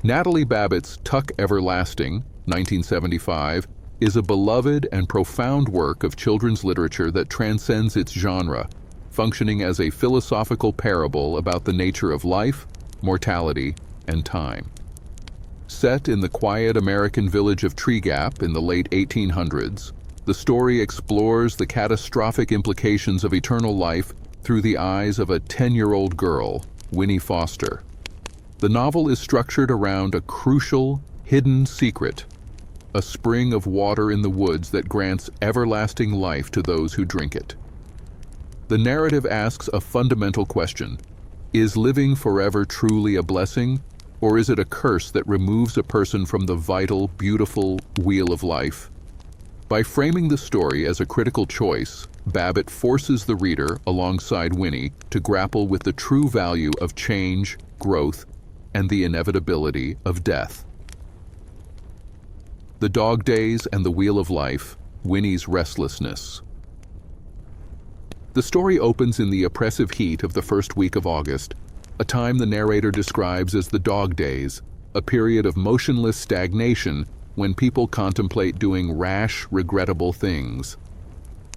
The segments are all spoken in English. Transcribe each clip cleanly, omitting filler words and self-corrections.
Natalie Babbitt's Tuck Everlasting, 1975, is a beloved and profound work of children's literature that transcends its genre, functioning as a philosophical parable about the nature of life, mortality, and time. Set in the quiet American village of Tree Gap in the late 1800s, the story explores the catastrophic implications of eternal life through the eyes of a 10-year-old girl, Winnie Foster. The novel is structured around a crucial, hidden secret, a spring of water in the woods that grants everlasting life to those who drink it. The narrative asks a fundamental question: is living forever truly a blessing, or is it a curse that removes a person from the vital, beautiful wheel of life? By framing the story as a critical choice, Babbitt forces the reader, alongside Winnie, to grapple with the true value of change, growth, and the inevitability of death. The Dog Days and the Wheel of Life, Winnie's Restlessness. The story opens in the oppressive heat of the first week of August, a time the narrator describes as the Dog Days, a period of motionless stagnation when people contemplate doing rash, regrettable things.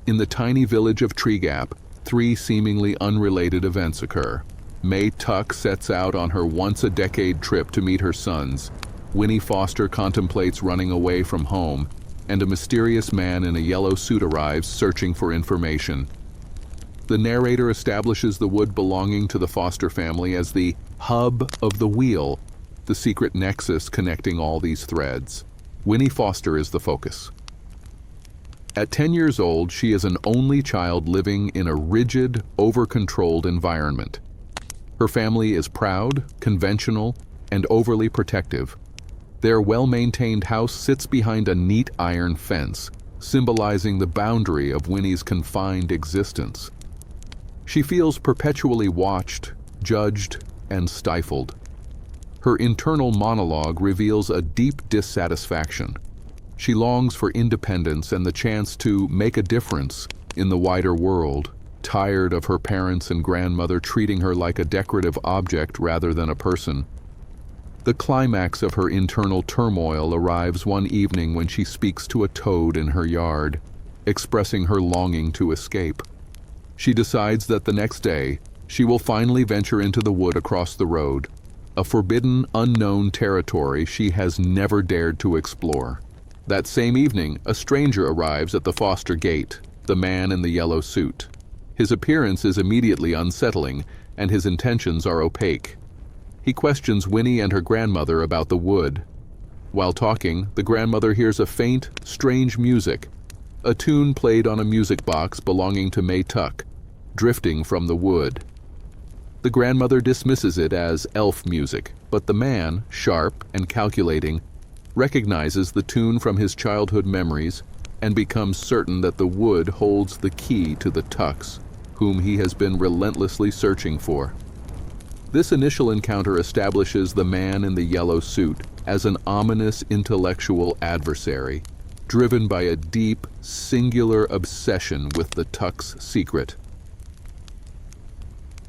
In the tiny village of Tree Gap, three seemingly unrelated events occur. May Tuck sets out on her once-a-decade trip to meet her sons. Winnie Foster contemplates running away from home, and a mysterious man in a yellow suit arrives searching for information. The narrator establishes the wood belonging to the Foster family as the hub of the wheel, the secret nexus connecting all these threads. Winnie Foster is the focus. At 10 years old, she is an only child living in a rigid, over-controlled environment. Her family is proud, conventional, and overly protective. Their well-maintained house sits behind a neat iron fence, symbolizing the boundary of Winnie's confined existence. She feels perpetually watched, judged, and stifled. Her internal monologue reveals a deep dissatisfaction. She longs for independence and the chance to make a difference in the wider world, tired of her parents and grandmother treating her like a decorative object rather than a person. The climax of her internal turmoil arrives one evening when she speaks to a toad in her yard, expressing her longing to escape. She decides that the next day, she will finally venture into the wood across the road, a forbidden, unknown territory she has never dared to explore. That same evening, a stranger arrives at the Foster gate, the man in the yellow suit. His appearance is immediately unsettling, and his intentions are opaque. He questions Winnie and her grandmother about the wood. While talking, the grandmother hears a faint, strange music, a tune played on a music box belonging to May Tuck, drifting from the wood. The grandmother dismisses it as elf music, but the man, sharp and calculating, recognizes the tune from his childhood memories and becomes certain that the wood holds the key to the Tucks, whom he has been relentlessly searching for. This initial encounter establishes the man in the yellow suit as an ominous intellectual adversary, driven by a deep, singular obsession with the Tuck's secret.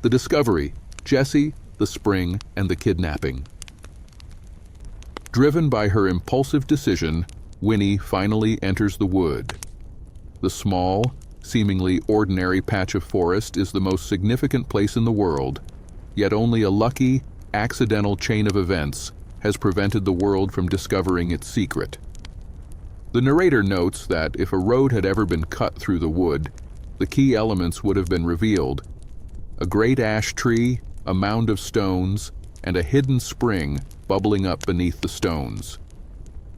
The discovery, Jessie, the spring, and the kidnapping. Driven by her impulsive decision, Winnie finally enters the wood. The small, seemingly ordinary patch of forest is the most significant place in the world, yet only a lucky, accidental chain of events has prevented the world from discovering its secret. The narrator notes that if a road had ever been cut through the wood, the key elements would have been revealed: a great ash tree, a mound of stones, and a hidden spring bubbling up beneath the stones.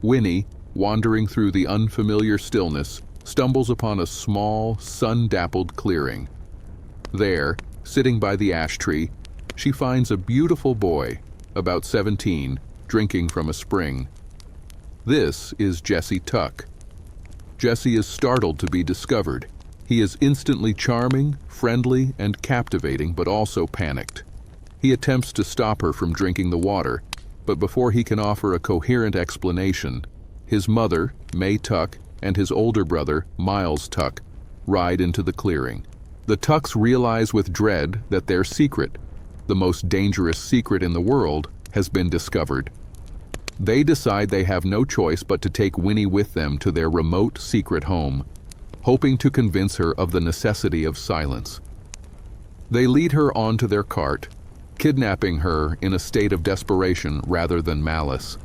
Winnie, wandering through the unfamiliar stillness, stumbles upon a small, sun-dappled clearing. There, sitting by the ash tree, she finds a beautiful boy, about 17, drinking from a spring. This is Jesse Tuck. Jesse is startled to be discovered. He is instantly charming, friendly, and captivating, but also panicked. He attempts to stop her from drinking the water, but before he can offer a coherent explanation, his mother, May Tuck, and his older brother, Miles Tuck, ride into the clearing. The Tucks realize with dread that their secret, the most dangerous secret in the world, has been discovered. They decide they have no choice but to take Winnie with them to their remote secret home, hoping to convince her of the necessity of silence. They lead her onto their cart, kidnapping her in a state of desperation rather than malice.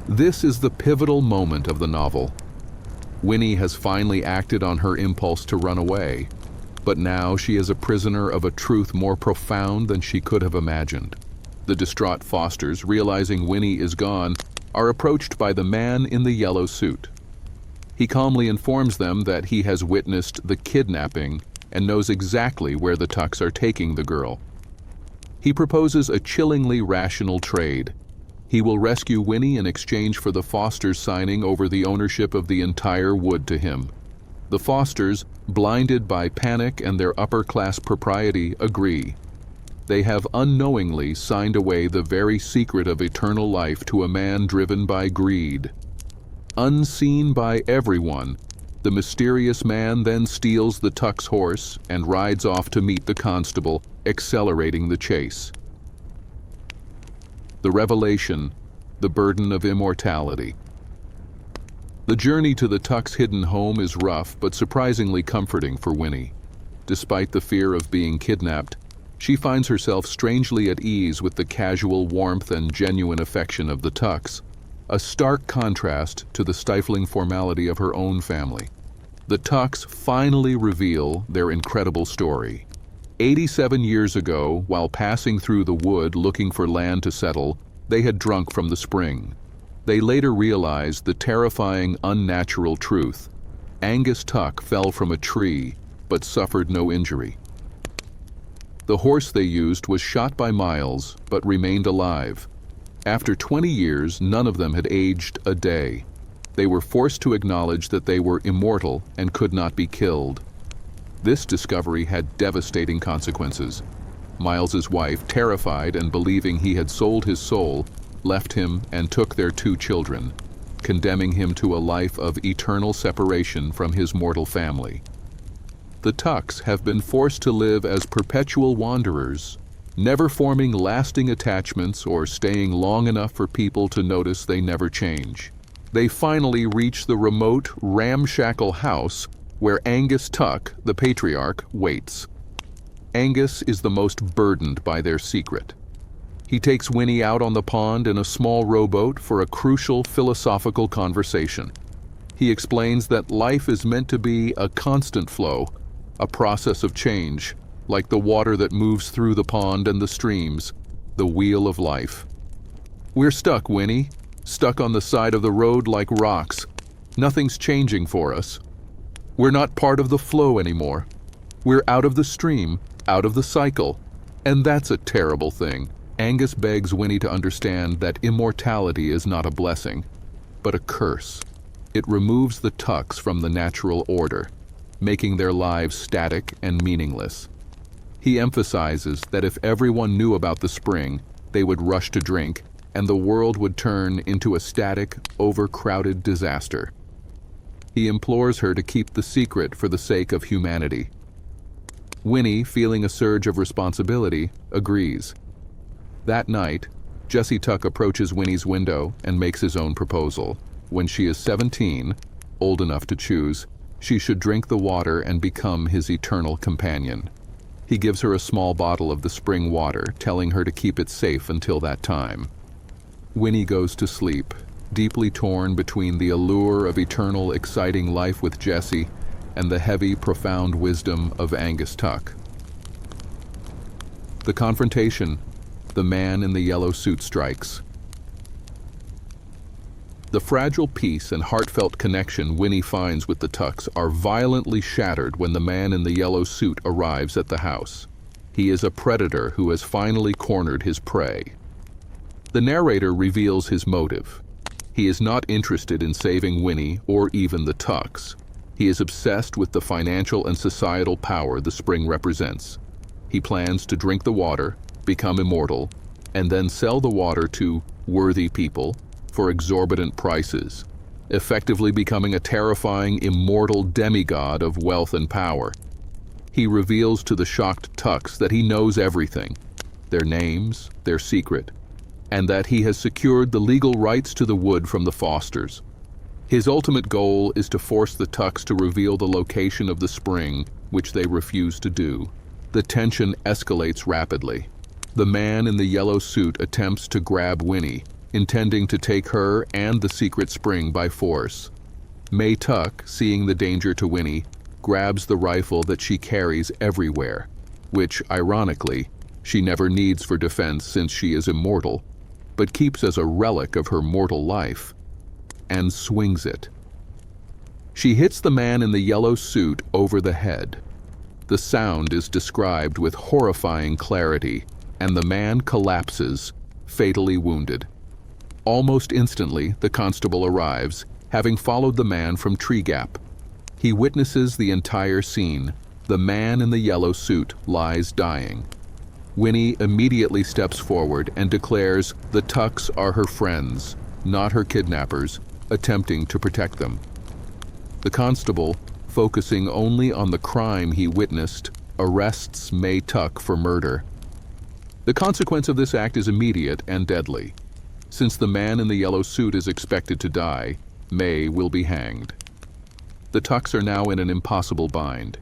This is the pivotal moment of the novel. Winnie has finally acted on her impulse to run away, but now she is a prisoner of a truth more profound than she could have imagined. The distraught Fosters, realizing Winnie is gone, are approached by the man in the yellow suit. He calmly informs them that he has witnessed the kidnapping and knows exactly where the Tucks are taking the girl. He proposes a chillingly rational trade. He will rescue Winnie in exchange for the Fosters signing over the ownership of the entire wood to him. The Fosters, blinded by panic and their upper-class propriety, agree. They have unknowingly signed away the very secret of eternal life to a man driven by greed. Unseen by everyone, the mysterious man then steals the Tuck's horse and rides off to meet the constable, accelerating the chase. The revelation, the burden of immortality. The journey to the Tuck's hidden home is rough but surprisingly comforting for Winnie. Despite the fear of being kidnapped, she finds herself strangely at ease with the casual warmth and genuine affection of the Tucks, a stark contrast to the stifling formality of her own family. The Tucks finally reveal their incredible story. 87 years ago, while passing through the wood looking for land to settle, they had drunk from the spring. They later realized the terrifying, unnatural truth. Angus Tuck fell from a tree, but suffered no injury. The horse they used was shot by Miles, but remained alive. After 20 years, none of them had aged a day. They were forced to acknowledge that they were immortal and could not be killed. This discovery had devastating consequences. Miles's wife, terrified and believing he had sold his soul, left him and took their 2 children, condemning him to a life of eternal separation from his mortal family. The Tucks have been forced to live as perpetual wanderers, never forming lasting attachments or staying long enough for people to notice they never change. They finally reach the remote, ramshackle house where Angus Tuck, the patriarch, waits. Angus is the most burdened by their secret. He takes Winnie out on the pond in a small rowboat for a crucial philosophical conversation. He explains that life is meant to be a constant flow, a process of change, like the water that moves through the pond and the streams, the wheel of life. We're stuck, Winnie, stuck on the side of the road like rocks. Nothing's changing for us. We're not part of the flow anymore. We're out of the stream, out of the cycle. And that's a terrible thing. Angus begs Winnie to understand that immortality is not a blessing, but a curse. It removes the Tucks from the natural order, making their lives static and meaningless. He emphasizes that if everyone knew about the spring, they would rush to drink, and the world would turn into a static, overcrowded disaster. He implores her to keep the secret for the sake of humanity. Winnie, feeling a surge of responsibility, agrees. That night, Jesse Tuck approaches Winnie's window and makes his own proposal. When she is 17, old enough to choose, she should drink the water and become his eternal companion. He gives her a small bottle of the spring water, telling her to keep it safe until that time. Winnie goes to sleep, deeply torn between the allure of eternal, exciting life with Jesse and the heavy, profound wisdom of Angus Tuck. The confrontation, the man in the yellow suit strikes. The fragile peace and heartfelt connection Winnie finds with the Tucks are violently shattered when the man in the yellow suit arrives at the house. He is a predator who has finally cornered his prey. The narrator reveals his motive. He is not interested in saving Winnie or even the Tucks. He is obsessed with the financial and societal power the spring represents. He plans to drink the water, become immortal, and then sell the water to worthy people for exorbitant prices, effectively becoming a terrifying, immortal demigod of wealth and power. He reveals to the shocked Tucks that he knows everything, their names, their secret, and that he has secured the legal rights to the wood from the Fosters. His ultimate goal is to force the Tucks to reveal the location of the spring, which they refuse to do. The tension escalates rapidly. The man in the yellow suit attempts to grab Winnie, intending to take her and the secret spring by force. May Tuck, seeing the danger to Winnie, grabs the rifle that she carries everywhere, which, ironically, she never needs for defense since she is immortal, but keeps as a relic of her mortal life, and swings it. She hits the man in the yellow suit over the head. The sound is described with horrifying clarity, and the man collapses, fatally wounded. Almost instantly, the constable arrives, having followed the man from Tree Gap. He witnesses the entire scene. The man in the yellow suit lies dying. Winnie immediately steps forward and declares the Tucks are her friends, not her kidnappers, attempting to protect them. The constable, focusing only on the crime he witnessed, arrests May Tuck for murder. The consequence of this act is immediate and deadly. Since the man in the yellow suit is expected to die, May will be hanged. The Tucks are now in an impossible bind.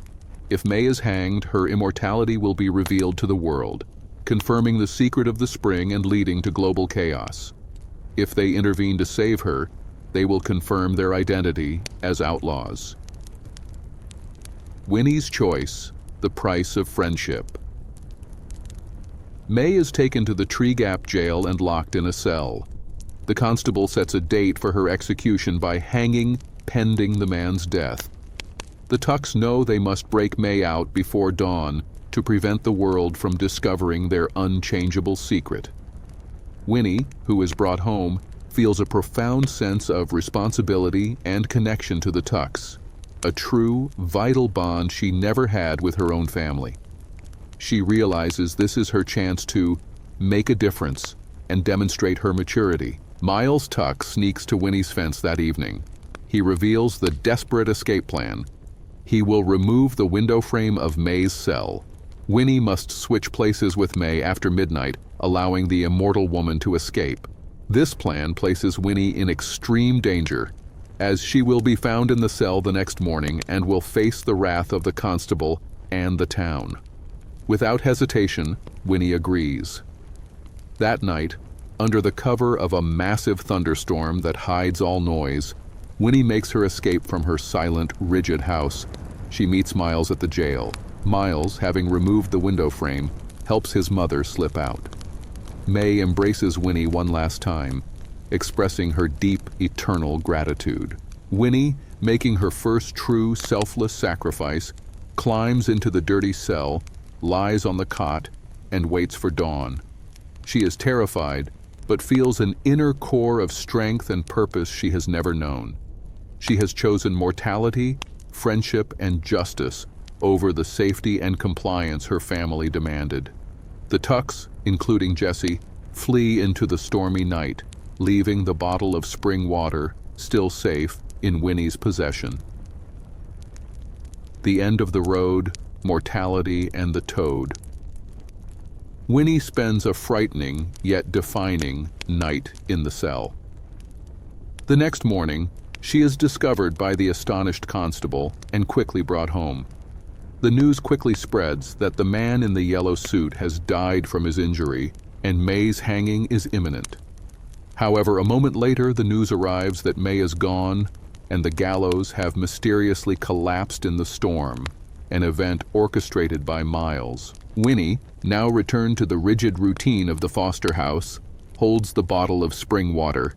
If May is hanged, her immortality will be revealed to the world, confirming the secret of the spring and leading to global chaos. If they intervene to save her, they will confirm their identity as outlaws. Winnie's choice, the price of friendship. May is taken to the Tree Gap jail and locked in a cell. The constable sets a date for her execution by hanging pending the man's death. The Tucks know they must break May out before dawn to prevent the world from discovering their unchangeable secret. Winnie, who is brought home, feels a profound sense of responsibility and connection to the Tucks, a true, vital bond she never had with her own family. She realizes this is her chance to make a difference and demonstrate her maturity. Miles Tuck sneaks to Winnie's fence that evening. He reveals the desperate escape plan. He will remove the window frame of May's cell. Winnie must switch places with May after midnight, allowing the immortal woman to escape. This plan places Winnie in extreme danger, as she will be found in the cell the next morning and will face the wrath of the constable and the town. Without hesitation, Winnie agrees. That night, under the cover of a massive thunderstorm that hides all noise, Winnie makes her escape from her silent, rigid house. She meets Miles at the jail. Miles, having removed the window frame, helps his mother slip out. May embraces Winnie one last time, expressing her deep, eternal gratitude. Winnie, making her first true, selfless sacrifice, climbs into the dirty cell, lies on the cot, and waits for dawn. She is terrified, but feels an inner core of strength and purpose she has never known. She has chosen mortality, friendship, and justice over the safety and compliance her family demanded. The Tucks, including Jesse, flee into the stormy night, leaving the bottle of spring water, still safe, in Winnie's possession. The end of the road, mortality, and the toad. Winnie spends a frightening, yet defining, night in the cell. The next morning, she is discovered by the astonished constable and quickly brought home. The news quickly spreads that the man in the yellow suit has died from his injury and May's hanging is imminent. However, a moment later, the news arrives that May is gone and the gallows have mysteriously collapsed in the storm, an event orchestrated by Miles. Winnie, now returned to the rigid routine of the Foster house, holds the bottle of spring water,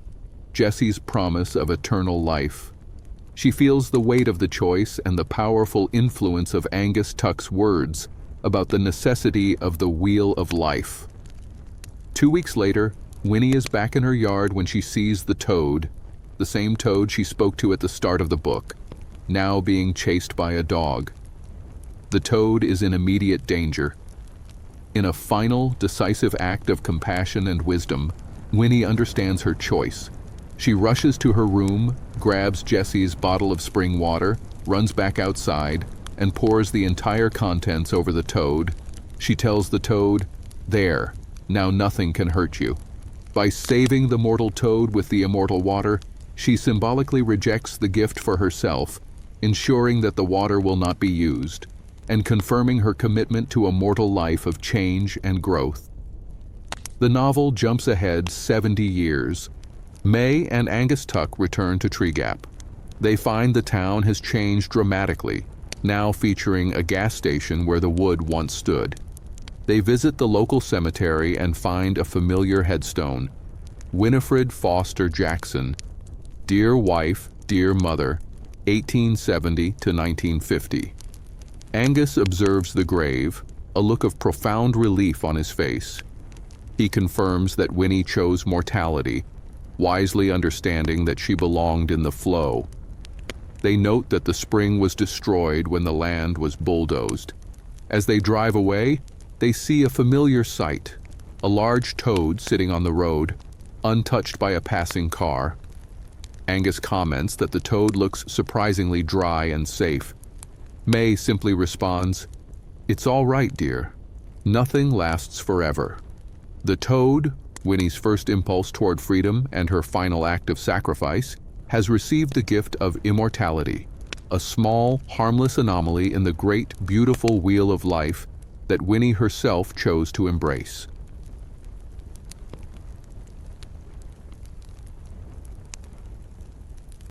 Jesse's promise of eternal life. She feels the weight of the choice and the powerful influence of Angus Tuck's words about the necessity of the wheel of life. 2 weeks later, Winnie is back in her yard when she sees the toad, the same toad she spoke to at the start of the book, now being chased by a dog. The toad is in immediate danger. In a final, decisive act of compassion and wisdom, Winnie understands her choice. She rushes to her room, grabs Jesse's bottle of spring water, runs back outside, and pours the entire contents over the toad. She tells the toad, "There, now nothing can hurt you." By saving the mortal toad with the immortal water, she symbolically rejects the gift for herself, ensuring that the water will not be used, and confirming her commitment to a mortal life of change and growth. The novel jumps ahead 70 years. May and Angus Tuck return to Tree Gap. They find the town has changed dramatically, now featuring a gas station where the wood once stood. They visit the local cemetery and find a familiar headstone. Winnie Foster Jackson, Dear Wife, Dear Mother, 1870 to 1950. Angus observes the grave, a look of profound relief on his face. He confirms that Winnie chose mortality, wisely understanding that she belonged in the flow. They note that the spring was destroyed when the land was bulldozed. As they drive away, they see a familiar sight, a large toad sitting on the road, untouched by a passing car. Angus comments that the toad looks surprisingly dry and safe. May simply responds, "It's all right, dear. Nothing lasts forever." The toad, Winnie's first impulse toward freedom and her final act of sacrifice, has received the gift of immortality, a small, harmless anomaly in the great, beautiful wheel of life that Winnie herself chose to embrace.